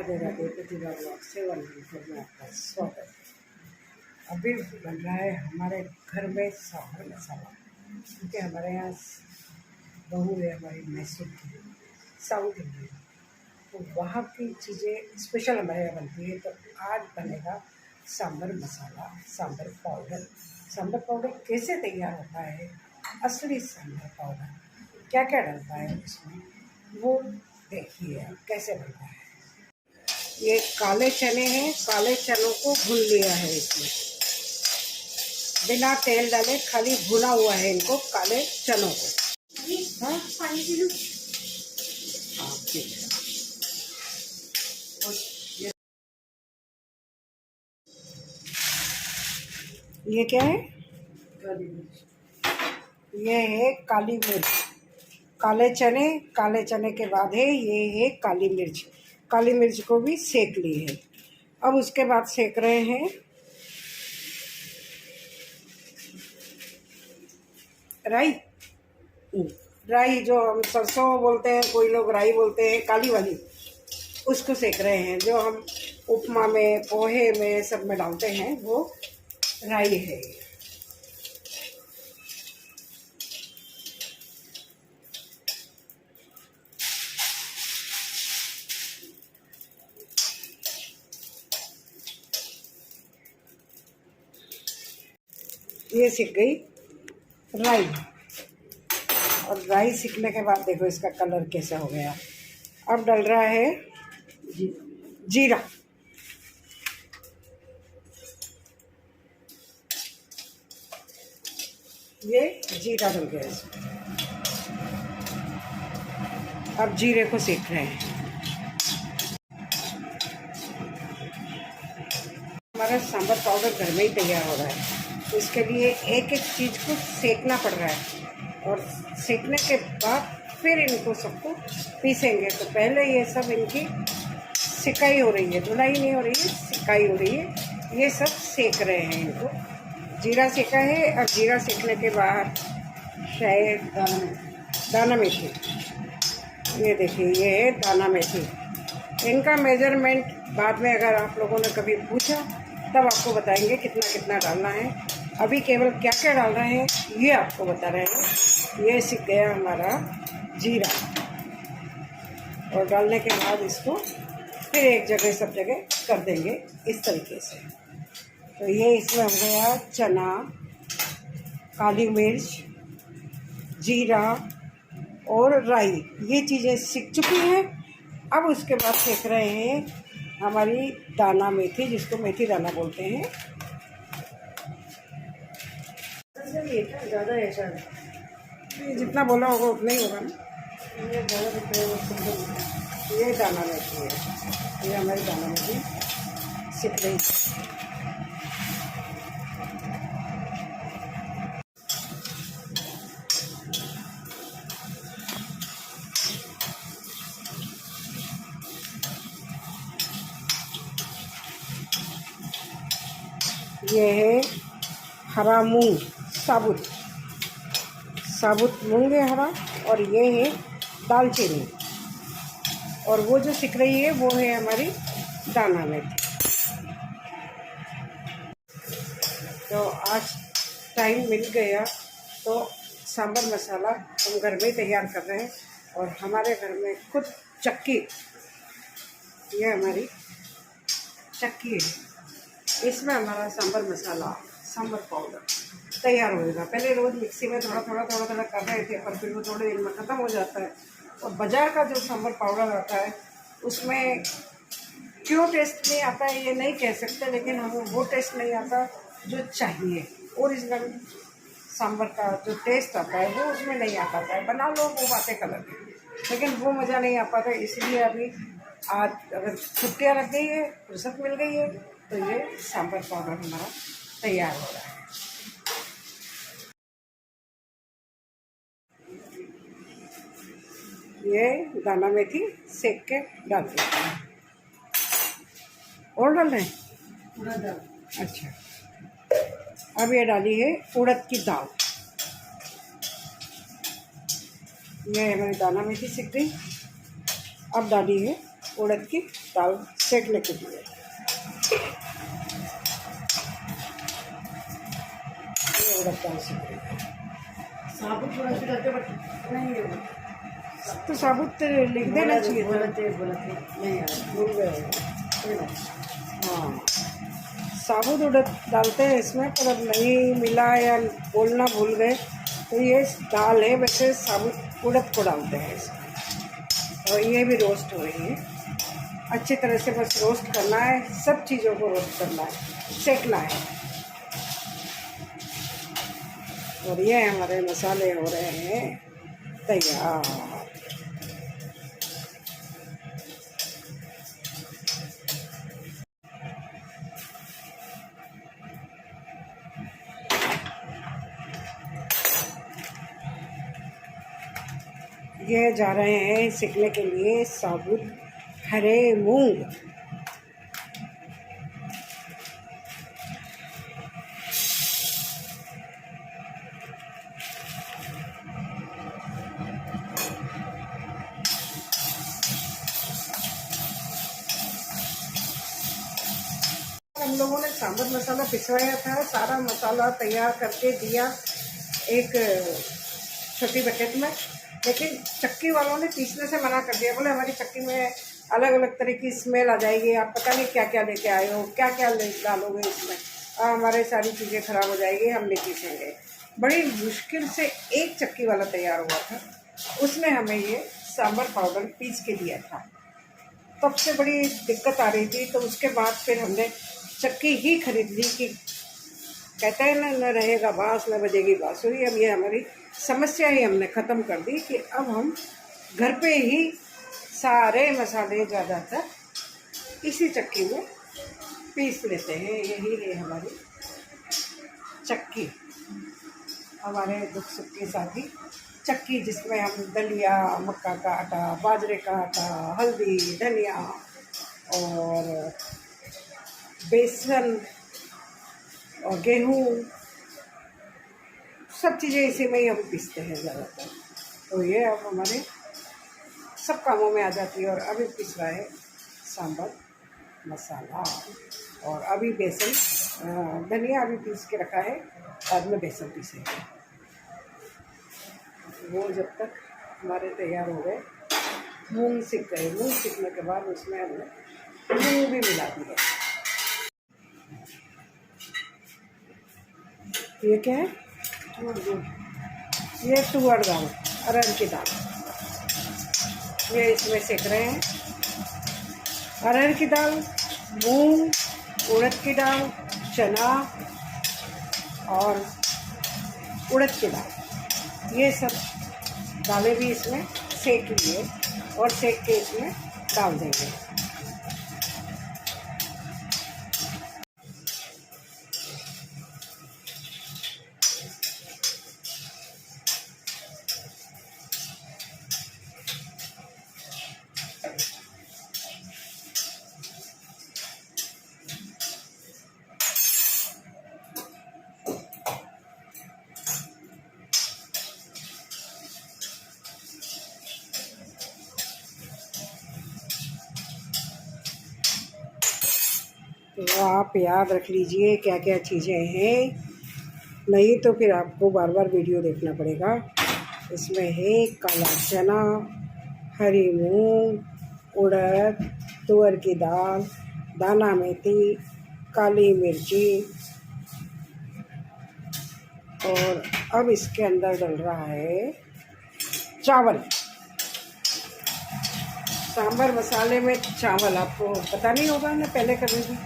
राधे राधे। प्रतिभा blog 7 में आपका स्वागत है। अभी बन रहा है हमारे घर में सांभर मसाला, क्योंकि हमारे यहाँ बहू है हमारी मैसूर की, साउथ इंडियन, तो वहाँ की चीज़ें स्पेशल हमारे यहाँ बनती है। तो आज बनेगा सांभर मसाला, सांभर पाउडर। सांभर पाउडर कैसे तैयार होता है, असली सांभर पाउडर क्या क्या डलता है उसमें, वो देखिए आप कैसे बनता है। ये काले चने हैं, काले चनों को भून लिया है इसमें, बिना तेल डाले खाली भुना हुआ है इनको, काले चनों को। हाँ पानी पी लूं? हाँ ठीक है। ये क्या है? ये है काली मिर्च। काले चने के बाद है ये है काली मिर्च। काली मिर्च को भी सेक ली है। अब उसके बाद सेक रहे हैं राई। राई जो हम सरसों बोलते हैं, कोई लोग राई बोलते हैं, काली वाली, उसको सेक रहे हैं। जो हम उपमा में, पोहे में, सब में डालते हैं, वो राई है। ये सीख गई राई, और राई सीखने के बाद देखो इसका कलर कैसा हो गया। अब डल रहा है जीरा। ये जीरा डल गया इसमें। अब जीरे को सेक रहे हैं। हमारा सांभर पाउडर घर में ही तैयार हो रहा है, तो इसके लिए एक एक चीज़ को सेकना पड़ रहा है, और सेकने के बाद फिर इनको सबको पीसेंगे। तो पहले ये सब इनकी सिकाई हो रही है, धुलाई नहीं हो रही है, सिकाई हो रही है। ये सब सेक रहे हैं इनको। जीरा सेका है, और जीरा सेकने के बाद शायद दाना मेथी। ये देखिए, ये है दाना मेथी। इनका मेजरमेंट बाद में अगर आप लोगों ने कभी पूछा तब आपको बताएंगे कितना कितना डालना है। अभी केवल क्या क्या डाल रहे हैं ये आपको बता रहे हैं। ये सीख गया हमारा जीरा, और डालने के बाद इसको फिर एक जगह सब जगह कर देंगे इस तरीके से। तो ये इसमें हो गया चना, काली मिर्च, जीरा और राई, ये चीज़ें सीख चुकी हैं। अब उसके बाद सेक रहे हैं हमारी दाना मेथी, जिसको मेथी दाना बोलते हैं। ज़्यादा है सर, जितना बोला होगा उतना ही होगा ना। ये ज़्यादा ये दाना मेथी है, ये हमारी दाना मेथी सीख रही है। ये है हरा मूंग, साबुत मूंग है हरा, और ये है दालचीनी, और वो जो सिक रही है वो है हमारी दाना मेथी। तो आज टाइम मिल गया तो सांभर मसाला हम घर में ही तैयार कर रहे हैं, और हमारे घर में खुद चक्की, ये हमारी चक्की है, इसमें हमारा सांभर मसाला, सांभर पाउडर तैयार होएगा। पहले रोज़ मिक्सी में थोड़ा थोड़ा कर रहे थे, पर फिर वो थोड़े दिन में ख़त्म हो जाता है। और बाज़ार का जो सांभर पाउडर आता है उसमें क्यों टेस्ट नहीं आता है ये नहीं कह सकते, लेकिन हमें वो टेस्ट नहीं आता जो चाहिए। ओरिजिनल सांभर का जो टेस्ट आता है वो उसमें नहीं आ पाता है। बना लो वो बातें अलग है, लेकिन वो मज़ा नहीं आ पाता। इसलिए अभी आज अगर छुट्टियाँ लग गई है, फुर्सत मिल गई है, तो ये सांभर पाउडर हमारा तैयार हो रहा है। ये दाना मेथी सेक के डाल देते हैं। और डाल रहे हैं उड़द दाल। अच्छा, अब ये डाली है उड़द की दाल। ये हमारी दाना मेथी सीख गई। अब डाली है उड़द की दाल सेकने के लिए। ये उड़द दाल सेक रही है। साबुत थोड़ा सा करके बट नहीं है तो साबुत लिख देना चाहिए था। बोलते नहीं यार भूल गए। हाँ, साबुत उड़द डालते हैं इसमें, पर अब नहीं मिला या बोलना भूल गए तो ये दाल है, वैसे साबुत उड़द को डालते हैं इसमें। और ये भी रोस्ट हो रही है अच्छी तरह से, बस रोस्ट करना है, सब चीज़ों को रोस्ट करना है, सेकना है। और ये हमारे मसाले हो रहे हैं तैयार। ये जा रहे हैं सेकने के लिए साबुत हरे मूंग। हम लोगों ने सांभर मसाला पिसवाया था, सारा मसाला तैयार करके दिया एक छोटी बकेट में, लेकिन चक्की वालों ने पीसने से मना कर दिया। बोले हमारी चक्की में अलग अलग तरह की स्मेल आ जाएगी, आप पता नहीं क्या क्या लेके आए हो, क्या क्या डालोगे इसमें, हमारी सारी चीज़ें खराब हो जाएगी, हम नहीं पीसेंगे। बड़ी मुश्किल से एक चक्की वाला तैयार हुआ था, उसने हमें ये सांभर पाउडर पीस के दिया था। तब से बड़ी दिक्कत आ रही थी, तो उसके बाद फिर हमने चक्की ही खरीद ली कि कहते हैं ना, न रहेगा बांस न बजेगी बांसुरी। अब ये हमारी समस्या ही हमने ख़त्म कर दी कि अब हम घर पे ही सारे मसाले ज़्यादातर इसी चक्की में पीस लेते हैं। यही है हमारी चक्की, हमारे दुख सुख की साथी चक्की, जिसमें हम दलिया, मक्का का आटा, बाजरे का आटा, हल्दी, धनिया और बेसन और गेहूँ, सब चीज़ें इसी में ही हम पीसते हैं ज़्यादातर। तो ये अब हमारे सब कामों में आ जाती है। और अभी पिस रहा है सांभर मसाला, और अभी बेसन, धनिया अभी पीस के रखा है, बाद में बेसन पीसेंगे। वो जब तक हमारे तैयार हो गए, मूंग सीख गए। मूंग सीखने के बाद उसमें हमने मूंग भी मिला दिया। ये क्या है? ये तुअर दाल, अरहर की दाल, ये इसमें सेक रहे हैं। अरहर की दाल, मूंग, उड़द की दाल, चना और उड़द की दाल, ये सब दालें भी इसमें सेक लिए और सेक के इसमें डाल देंगे। तो आप याद रख लीजिए क्या क्या चीज़ें हैं, नहीं तो फिर आपको बार बार वीडियो देखना पड़ेगा। इसमें है काला चना, हरी मूंग, उड़द, तुअर की दाल, दाना मेथी, काली मिर्ची, और अब इसके अंदर डल रहा है चावल। सांभर मसाले में चावल आपको पता नहीं होगा ना, पहले कभी भी।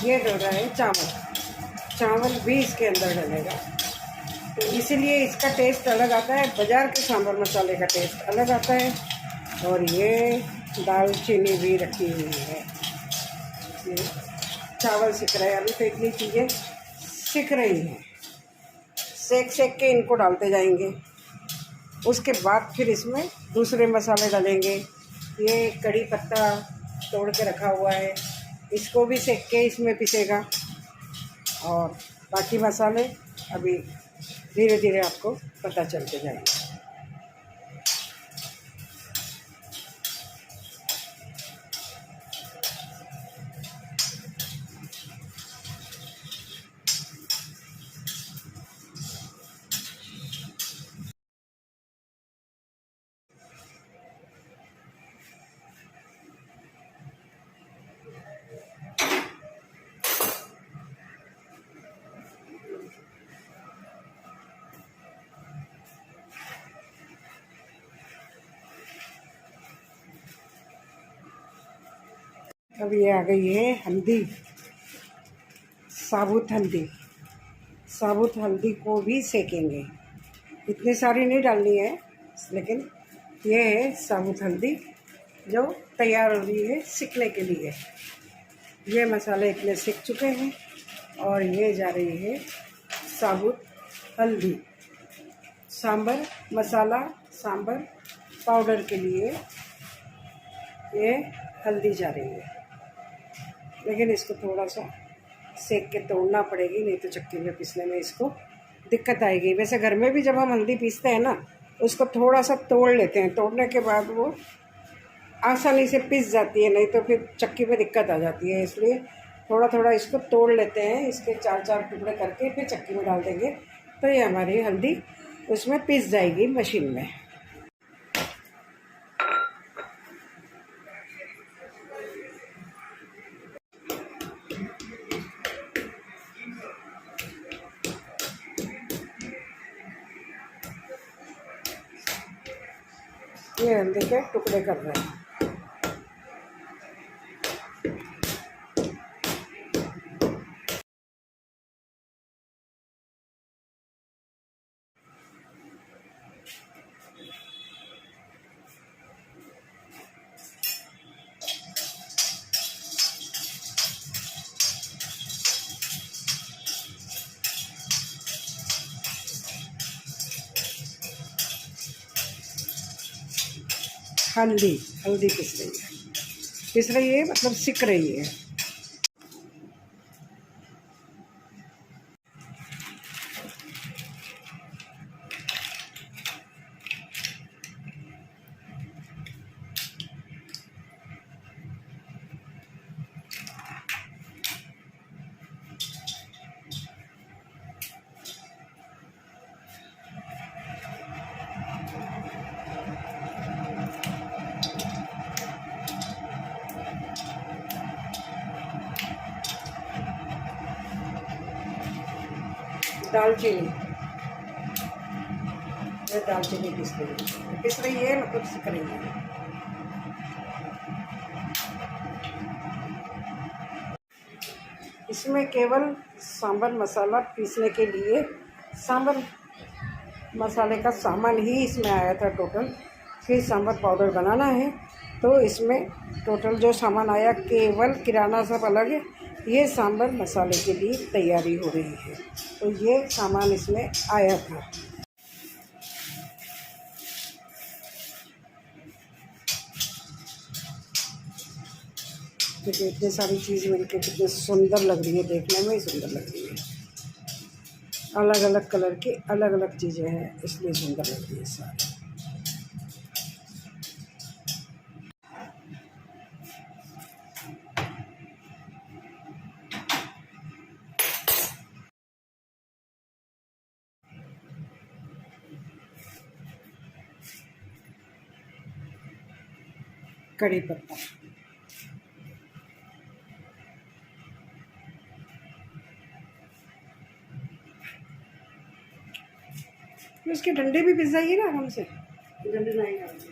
ये डल रहा है चावल, चावल भी इसके अंदर डलेगा, तो इसीलिए इसका टेस्ट अलग आता है। बाज़ार के सांभर मसाले का टेस्ट अलग आता है। और ये दालचीनी भी रखी हुई है। ये चावल सिक रहे हैं, अभी तो इतनी चीज़ें सिक रही हैं, सेक सेक के इनको डालते जाएंगे। उसके बाद फिर इसमें दूसरे मसाले डालेंगे। ये कड़ी पत्ता तोड़ के रखा हुआ है, इसको भी सेक के इसमें पिसेगा। और बाकी मसाले अभी धीरे धीरे आपको पता चलते जाएंगे। अब ये आ गई है हल्दी, साबुत हल्दी। साबुत हल्दी को भी सेकेंगे, इतनी सारी नहीं डालनी है, लेकिन ये है साबुत हल्दी जो तैयार हो रही है सिकने के लिए। ये मसाले इतने सिक चुके हैं और ये जा रही है साबुत हल्दी। सांभर मसाला, सांभर पाउडर के लिए ये हल्दी जा रही है, लेकिन इसको थोड़ा सा सेक के तोड़ना पड़ेगी, नहीं तो चक्की में पीसने में इसको दिक्कत आएगी। वैसे घर में भी जब हम हल्दी पीसते हैं ना, उसको थोड़ा सा तोड़ लेते हैं, तोड़ने के बाद वो आसानी से पिस जाती है, नहीं तो फिर चक्की में दिक्कत आ जाती है। इसलिए थोड़ा थोड़ा इसको तोड़ लेते हैं, इसके 4-4 टुकड़े करके फिर चक्की में डाल देंगे, तो ये हमारी हल्दी उसमें पिस जाएगी मशीन में। ये हल्दी के टुकड़े कर रहे हैं। हल्दी पिस रही है, मतलब सिक रही है। दालचीनी, ये दालचीनी पिस रही है, मतलब सिक रही है। इसमें केवल सांभर मसाला पीसने के लिए सांभर मसाले का सामान ही इसमें आया था टोटल। फिर सांभर पाउडर बनाना है, तो इसमें टोटल जो सामान आया केवल किराना सब अलग है। ये सांभर मसाले के लिए तैयारी हो रही है, तो ये सामान इसमें आया था। देखिए इतनी सारी चीज़ मिलकर कितनी सुंदर लग रही है, देखने में ही सुंदर लग रही है। अलग अलग कलर की अलग अलग चीज़ें हैं, इसलिए सुंदर लग रही है सारी। कड़ी पत्ता, उसके डंडे भी पिस जाइए ना आराम से। डंडे नहीं डालते,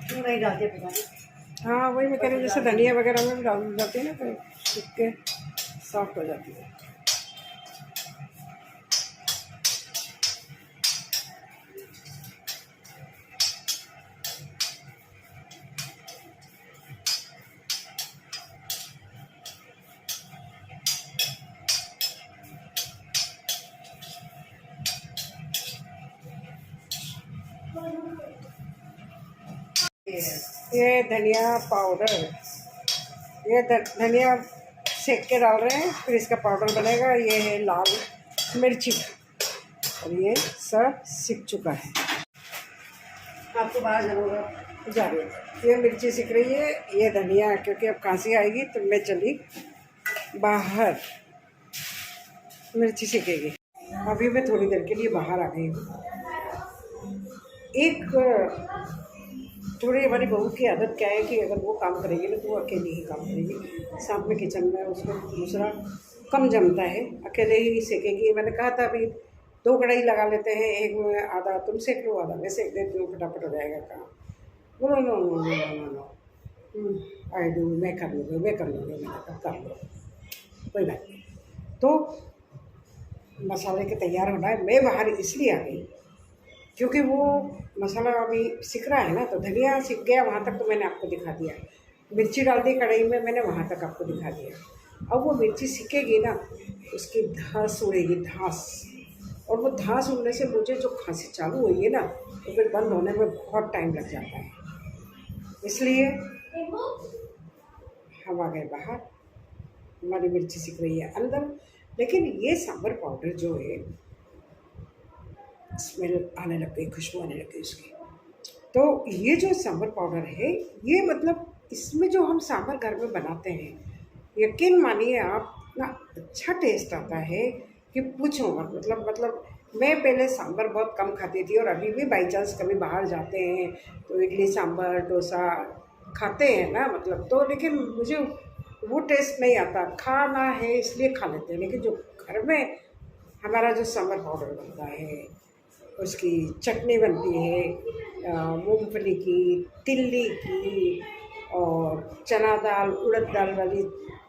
क्यों नहीं डालते पता नहीं। हाँ वही मैं कह रही हूँ, जैसे धनिया वगैरह में भी डाल जाती है ना, तो सूख के सॉफ्ट हो जाती है। ये धनिया पाउडर, ये धनिया सेक के डाल रहे हैं, फिर इसका पाउडर बनेगा। ये है लाल मिर्ची, और ये सब सिक चुका है। आपको बाहर जाना होगा, जा रही है, ये मिर्ची सिक रही है, ये धनिया, क्योंकि अब खांसी आएगी तो मैं चली बाहर, मिर्ची सिकेगी। अभी मैं थोड़ी देर के लिए बाहर आ गई हूँ। एक थोड़ी हमारी बहू की आदत क्या है कि अगर वो काम करेगी ना तो वो अकेली ही काम करेगी, साथ में किचन में उसको दूसरा कम जमता है, अकेले ही सेकेगी। मैंने कहा था अभी 2 कढ़ाई लगा लेते हैं, एक में आधा तुम सेक लो, आधा मैं सेक देती हूँ, फटाफट हो जाएगा काम। बोलो no no no no no, I do, मैं कर लूँगी, मैंने कहा कर लो, कोई बात नहीं। तो मसाले के तैयार होना है। मैं बाहर इसलिए आ गई क्योंकि वो मसाला अभी सिक रहा है ना, तो धनिया सिक गया वहाँ तक, तो मैंने आपको दिखा दिया। मिर्ची डाल दी कढ़ाई में मैंने, वहाँ तक आपको दिखा दिया। अब वो मिर्ची सिकेगी ना, उसकी धांस उड़ेगी, धांस, और वो धांस उड़ने से मुझे जो खांसी चालू हुई है ना, तो फिर बंद होने में बहुत टाइम लग जाता है। इसलिए हम आ गए बाहर, हमारी मिर्ची सिक रही है अंदर। लेकिन ये सांभर पाउडर जो है, स्मेल आने लग गई, खुशबू आने लग गई उसकी। तो ये जो सांभर पाउडर है, ये मतलब इसमें जो हम सांभर घर में बनाते हैं, यकीन मानिए आप, इतना अच्छा टेस्ट आता है कि पूछो मत। मतलब मैं पहले सांभर बहुत कम खाती थी, और अभी भी बाई चांस कभी बाहर जाते हैं तो इडली सांभर डोसा खाते हैं ना, मतलब तो, लेकिन मुझे वो टेस्ट नहीं आता। खाना है इसलिए खा लेते हैं, लेकिन जो घर में हमारा जो सांभर पाउडर बनता है, उसकी चटनी बनती है मूंगफली की, तिल्ली की, और चना दाल उड़द दाल वाली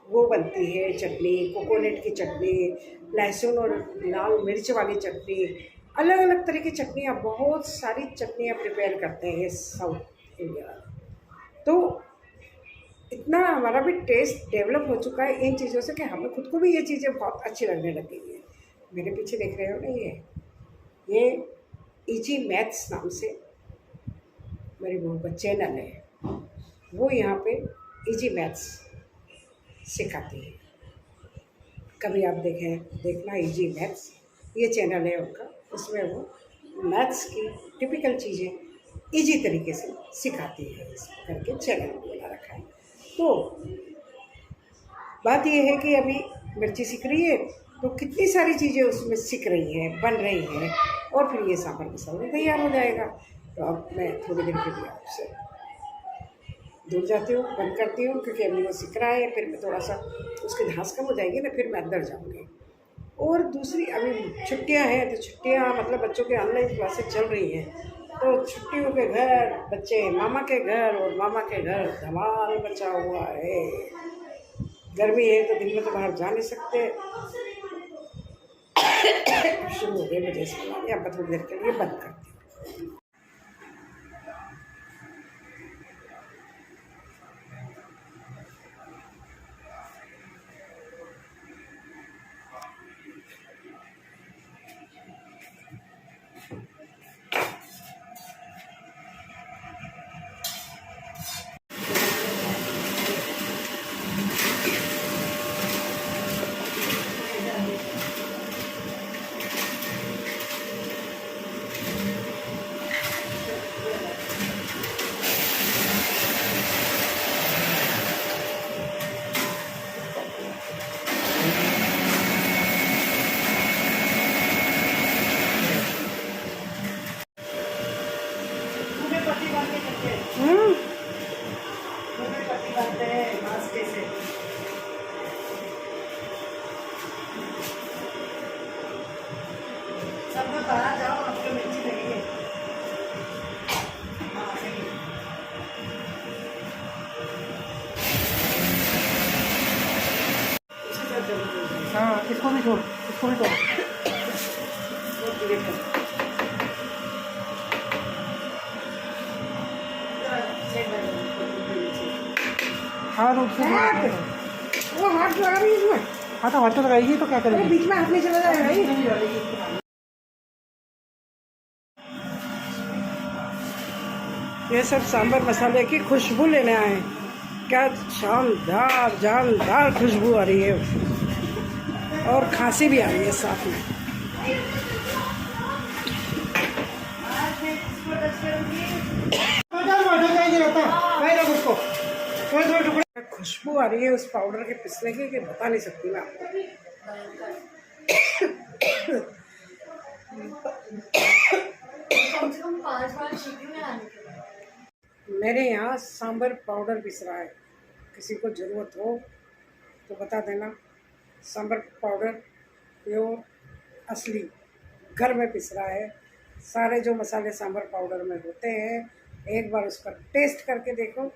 वो बनती है चटनी, कोकोनट की चटनी, लहसुन और लाल मिर्च वाली चटनी, अलग अलग तरह की चटनियाँ, बहुत सारी चटनियाँ प्रिपेयर करते हैं साउथ इंडिया। तो इतना हमारा भी टेस्ट डेवलप हो चुका है इन चीज़ों से कि हमें खुद को भी ये चीज़ें बहुत अच्छी लगने लग गई है। मेरे पीछे देख रहे हो ना, ये इजी मैथ्स नाम से मेरी बहू का चैनल है, वो यहाँ पे इजी मैथ्स सिखाती है। कभी आप देखना इजी मैथ्स, ये चैनल है उनका, उसमें वो मैथ्स की टिपिकल चीज़ें इजी तरीके से सिखाती है, इस करके चैनल बना रखा है। तो बात ये है कि अभी मिर्ची सिक रही है, तो कितनी सारी चीज़ें उसमें सिक रही हैं, बन रही हैं, और फिर ये सांभर मसाला तैयार हो जाएगा। तो अब मैं थोड़ी देर के लिए आपसे दूर जाती हूँ, बंद करती हूँ, क्योंकि अभी वो सिक रहा है, फिर मैं थोड़ा सा उसकी घास कम हो जाएगी ना, फिर मैं अंदर जाऊँगी। और दूसरी, अभी छुट्टियाँ हैं, तो छुट्टियाँ मतलब बच्चों के ऑनलाइन क्लासेस चल रही हैं, तो छुट्टियों के घर बच्चे मामा के घर, और मामा के घर धमाल मचा हुआ है। गर्मी है तो दिन में तो बाहर जा नहीं सकते। शुरू हो गई मुझे इसमें, अब थोड़ी देर के लिए बंद करती हूँ। हाँ, इसको भी छोड़, इसको भी छोड़। हाँ, तो उससे वो हाथ लगा रही है इसमें। हाँ, तो हाथ तो लगाएगी तो क्या करेगी? बीच में हाथ नहीं चला जाएगा। ये सब सांभर मसाले की खुशबू लेने आए, क्या शानदार जानदार खुशबू आ रही है, और खांसी भी आ रही है साथ में। खुशबू आ रही है उस पाउडर के पिसने की कि बता नहीं सकती मैं आपको। मेरे यहाँ सांभर पाउडर पिस रहा है, किसी को ज़रूरत हो तो बता देना। सांभर पाउडर प्योर असली घर में पिस रहा है। सारे जो मसाले सांभर पाउडर में होते हैं, एक बार उसका टेस्ट करके देखो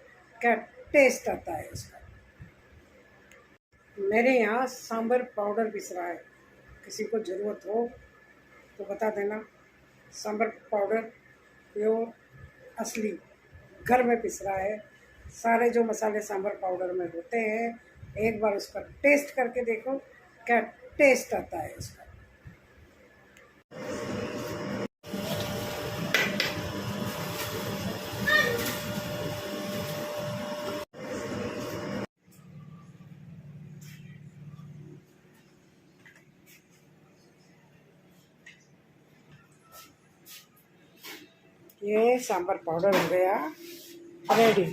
क्या टेस्ट आता है उसका। मेरे यहाँ सांभर पाउडर पिस रहा है, किसी को ज़रूरत हो तो बता देना। सांभर पाउडर प्योर असली घर में पिस रहा है। सारे जो मसाले सांभर पाउडर में होते हैं, एक बार उसका टेस्ट करके देखो क्या टेस्ट आता है उसका। ये सांभर पाउडर हो गया रेडी।